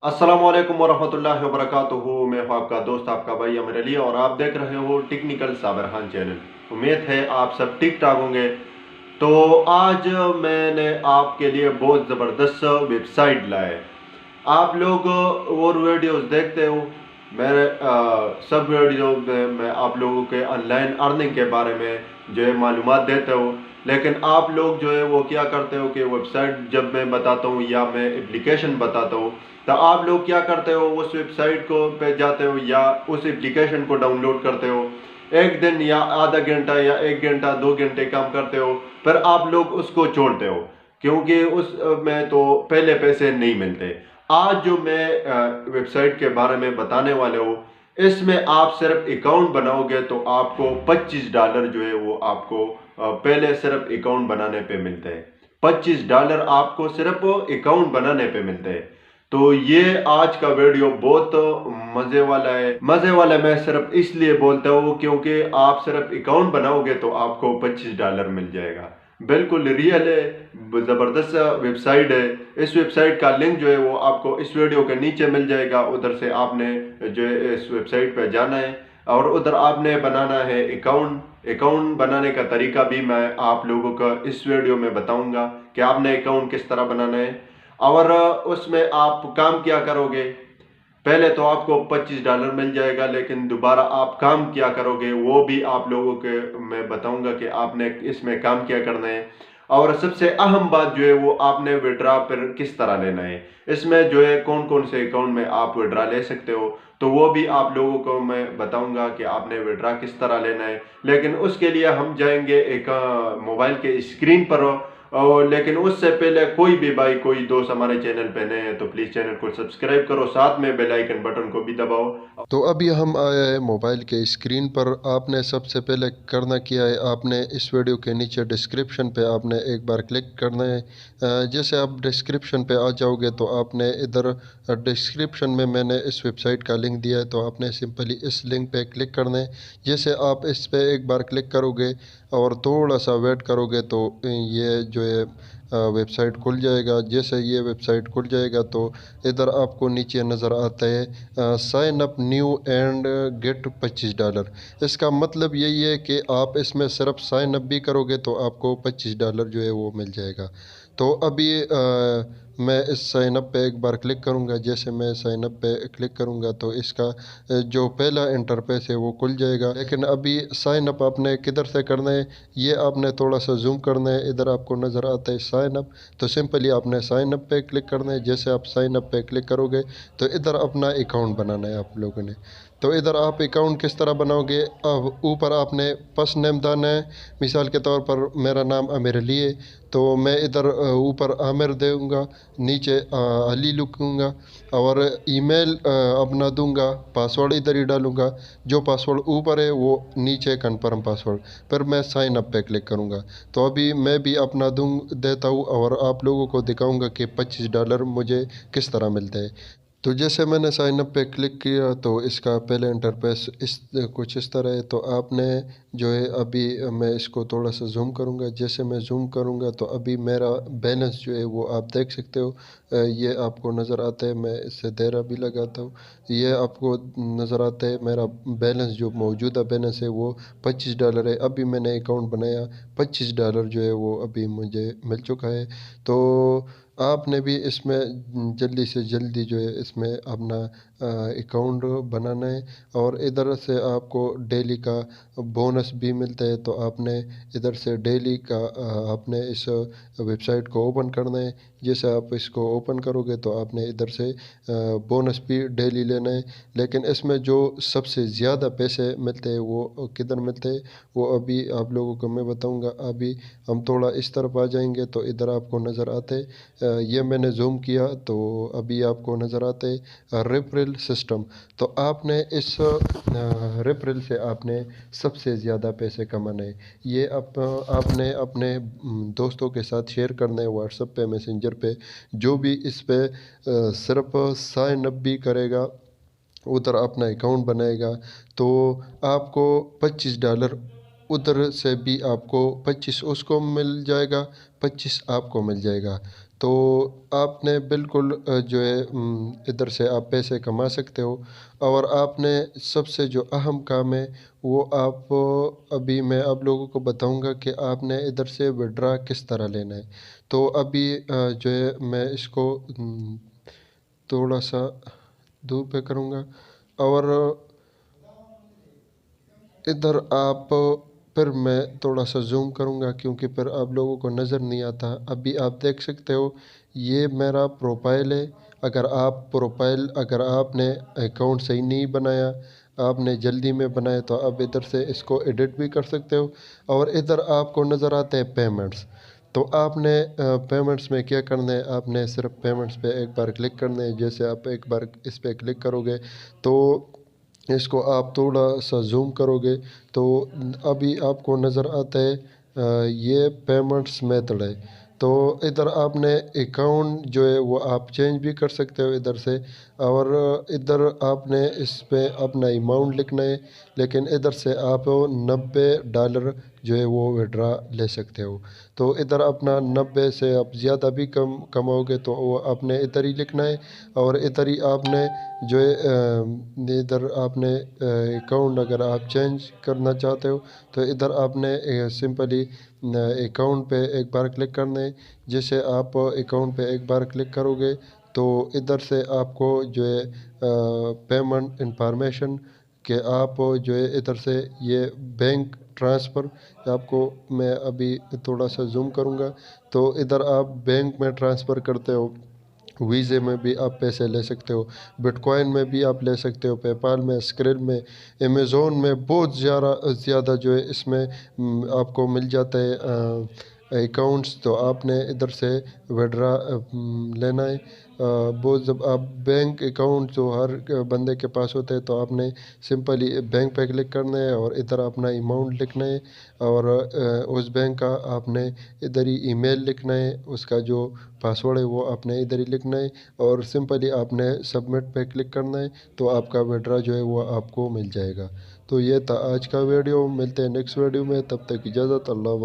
अस्सलाम वालेकुम वरहमतुल्लाहि वबरकातुहू। मैं हूं आपका दोस्त आपका भाई अमर अली और आप देख रहे हो टेक्निकल साबर खान चैनल। उम्मीद है आप सब ठीक ठाक होंगे। तो आज मैंने आपके लिए बहुत ज़बरदस्त वेबसाइट लाए। आप लोग और वीडियोस देखते हो। मेरे सब वीडियो में मैं आप लोगों के ऑनलाइन अर्निंग के बारे में जो है मालूमात देते हो। लेकिन आप लोग जो है वो क्या करते हो कि वेबसाइट जब मैं बताता हूँ या मैं एप्लीकेशन बताता हूँ तो आप लोग क्या करते हो, उस वेबसाइट को पे जाते हो या उस एप्लीकेशन को डाउनलोड करते हो। एक दिन या आधा घंटा या एक घंटा 2 घंटे काम करते हो, फिर आप लोग उसको छोड़ते हो क्योंकि उस में तो पहले पैसे नहीं मिलते। आज जो मैं वेबसाइट के बारे में बताने वाले हूँ, इसमें आप सिर्फ अकाउंट बनाओगे तो आपको $25 जो है वो आपको पहले सिर्फ अकाउंट बनाने पे मिलते हैं। $25 आपको सिर्फ अकाउंट बनाने पे मिलते हैं। तो ये आज का वीडियो बहुत मज़े वाला है। मज़े वाला मैं सिर्फ इसलिए बोलता हूँ क्योंकि आप सिर्फ अकाउंट बनाओगे तो आपको $25 मिल जाएगा। बिल्कुल रियल है, ज़बरदस्त वेबसाइट है। इस वेबसाइट का लिंक जो है वो आपको इस वीडियो के नीचे मिल जाएगा। उधर से आपने जो है इस वेबसाइट पे जाना है और उधर आपने बनाना है अकाउंट। अकाउंट बनाने का तरीका भी मैं आप लोगों को इस वीडियो में बताऊंगा कि आपने अकाउंट किस तरह बनाना है। और उसमें आप काम क्या करोगे। पहले तो आपको $25 मिल जाएगा, लेकिन दोबारा आप काम क्या करोगे वो भी आप लोगों के मैं बताऊंगा कि आपने इसमें काम क्या करना है। और सबसे अहम बात जो है वो आपने विड्रा पर किस तरह लेना है। इसमें जो है कौन कौन से अकाउंट में आप विड्रा ले सकते हो, तो वो भी आप लोगों को मैं बताऊंगा कि आपने विड्रा किस तरह लेना है। लेकिन उसके लिए हम जाएंगे एक मोबाइल के स्क्रीन पर। और लेकिन उससे पहले कोई भी भाई कोई दोस्त हमारे चैनल पे नए हैं तो प्लीज़ चैनल को सब्सक्राइब करो, साथ में बेल आइकन बटन को भी दबाओ। तो अभी हम आए हैं मोबाइल के स्क्रीन पर। आपने सबसे पहले करना क्या है, आपने इस वीडियो के नीचे डिस्क्रिप्शन पे आपने एक बार क्लिक करना है। जैसे आप डिस्क्रिप्शन पे आ जाओगे तो आपने इधर डिस्क्रिप्शन में मैंने इस वेबसाइट का लिंक दिया है, तो आपने सिंपली इस लिंक पे क्लिक करना है। जैसे आप इस पे एक बार क्लिक करोगे और थोड़ा सा वेट करोगे तो ये जो है वेबसाइट खुल जाएगा। जैसे ये वेबसाइट खुल जाएगा तो इधर आपको नीचे नज़र आता है sign up new and get $25। इसका मतलब यही है कि आप इसमें सिर्फ साइन अप भी करोगे तो आपको $25 जो है वो मिल जाएगा। तो अभी मैं इस साइन अप पे एक बार क्लिक करूँगा। जैसे मैं साइन अप पे क्लिक करूँगा तो इसका जो पहला इंटरफेस है वो खुल जाएगा। लेकिन अभी साइन अप आपने किधर से करना है, ये आपने थोड़ा सा जूम करना है। इधर आपको नज़र आता है साइन अप, तो सिंपली आपने साइन अप पे क्लिक करना है। जैसे आप साइन अप पे क्लिक करोगे तो इधर अपना अकाउंट बनाना है आप लोगों ने। तो इधर आप अकाउंट किस तरह बनाओगे, अब ऊपर आपने फर्स्ट नेम डालना है। मिसाल के तौर पर मेरा नाम आमिर अली है, तो मैं इधर ऊपर आमिर दूंगा, नीचे अली लिखूँगा और ईमेल अपना दूंगा। पासवर्ड इधर ही डालूंगा, जो पासवर्ड ऊपर है वो नीचे कन्फर्म पासवर्ड। फिर मैं साइन अप पे क्लिक करूँगा। तो अभी मैं भी अपना देता हूँ और आप लोगों को दिखाऊंगा कि $25 मुझे किस तरह मिलते हैं। तो जैसे मैंने साइन अप पे क्लिक किया तो इसका पहले इंटरफेस कुछ इस तरह है। तो आपने जो है अभी मैं इसको थोड़ा सा जूम करूँगा। जैसे मैं जूम करूँगा तो अभी मेरा बैलेंस जो है वो आप देख सकते हो। ये आपको नज़र आता है, मैं इससे देरा भी लगाता हूँ। ये आपको नज़र आता है मेरा बैलेंस, जो मौजूदा बैलेंस है वो $25 है। अभी मैंने अकाउंट बनाया, $25 जो है वो अभी मुझे मिल चुका है। तो आपने भी इसमें जल्दी से जल्दी जो है इसमें अपना अकाउंट बनाना है। और इधर से आपको डेली का बोनस भी मिलता है, तो आपने इधर से डेली का आपने इस वेबसाइट को ओपन करना है। जैसे आप इसको ओपन करोगे तो आपने इधर से बोनस भी डेली लेना है। लेकिन इसमें जो सबसे ज़्यादा पैसे मिलते हैं वो किधर मिलते हैं वो अभी आप लोगों को मैं बताऊंगा। अभी हम थोड़ा इस तरफ आ जाएंगे तो इधर आपको नज़र आते हैं, ये मैंने जूम किया तो अभी आपको नज़र आते हैं रेफरल सिस्टम। तो आपने इस रेफरल से आपने सबसे ज़्यादा पैसे कमाने हैं। ये आपने अपने दोस्तों के साथ शेयर करना है व्हाट्सएप पे, मैसेंजर पे। जो भी इस पे सिर्फ साइन अप भी करेगा, उधर अपना अकाउंट बनाएगा, तो आपको $25 उधर से भी आपको 25 उसको मिल जाएगा, 25 आपको मिल जाएगा। تو آپ نے بالکل جو ہے ادھر سے آپ پیسے کما سکتے ہو۔ اور آپ نے سب سے جو اہم کام ہے وہ ابھی میں آپ لوگوں کو بتاؤں گا کہ آپ نے ادھر سے وڈرا کس طرح لینا ہے۔ تو ابھی جو ہے میں اس کو تھوڑا سا دور پہ کروں گا، اور ادھر آپ پھر میں تھوڑا سا زوم کروں گا کیونکہ پھر آپ لوگوں کو نظر نہیں آتا۔ ابھی آپ دیکھ سکتے ہو یہ میرا پروفائل ہے۔ اگر آپ نے اکاؤنٹ صحیح نہیں بنایا، آپ نے جلدی میں بنایا، تو آپ ادھر سے اس کو ایڈٹ بھی کر سکتے ہو۔ اور ادھر آپ کو نظر آتے ہیں پیمنٹس، تو آپ نے پیمنٹس میں کیا کرنا ہے، آپ نے صرف پیمنٹس پہ ایک بار کلک کرنا ہے۔ جیسے آپ ایک بار اس پہ کلک کرو گے تو اس کو آپ تھوڑا سا زوم کرو گے تو ابھی آپ کو نظر آتا ہے یہ پیمنٹس میتھڈ ہے۔ تو ادھر آپ نے اکاؤنٹ جو ہے وہ آپ چینج بھی کر سکتے ہو ادھر سے، اور ادھر آپ نے اس پہ اپنا اماؤنٹ لکھنا ہے، لیکن ادھر سے آپ $90 جو ہے وہ وڈرا لے سکتے ہو۔ تو ادھر اپنا 90 سے آپ زیادہ بھی کماؤ گے تو وہ آپ نے ادھر ہی لکھنا ہے، اور ادھر ہی آپ نے جو ہے ادھر آپ نے اکاؤنٹ اگر آپ چینج کرنا چاہتے ہو تو ادھر آپ نے سمپلی اکاؤنٹ پہ ایک بار کلک کرنا ہے۔ جیسے آپ اکاؤنٹ پہ ایک بار کلک کرو گے تو ادھر سے آپ کو جو ہے پیمنٹ انفارمیشن کہ آپ جو ہے ادھر سے یہ بینک ٹرانسفر آپ کو میں ابھی تھوڑا سا زوم کروں گا، تو ادھر آپ بینک میں ٹرانسفر کرتے ہو، ویزے میں بھی آپ پیسے لے سکتے ہو، بٹ کوائن میں بھی آپ لے سکتے ہو، پے پال میں، اسکرل میں، امیزون میں بہت زیادہ جو ہے اس میں آپ کو مل جاتا ہے اکاؤنٹس۔ تو آپ نے ادھر سے وڈرا لینا ہے۔ بہت جب آپ بینک اکاؤنٹ جو ہر بندے کے پاس ہوتے ہیں تو آپ نے سمپلی بینک پہ کلک کرنا ہے اور ادھر اپنا اماؤنٹ لکھنا ہے، اور اس بینک کا آپ نے ادھر ہی ای میل لکھنا ہے، اس کا جو پاسورڈ ہے وہ آپ نے ادھر ہی لکھنا ہے، اور سمپلی آپ نے سبمٹ پہ کلک کرنا ہے تو آپ کا وڈرا جو ہے وہ آپ کو مل جائے گا۔ تو یہ تھا آج کا ویڈیو، ملتے ہیں نیکسٹ ویڈیو میں، تب تک اجازت، اللہ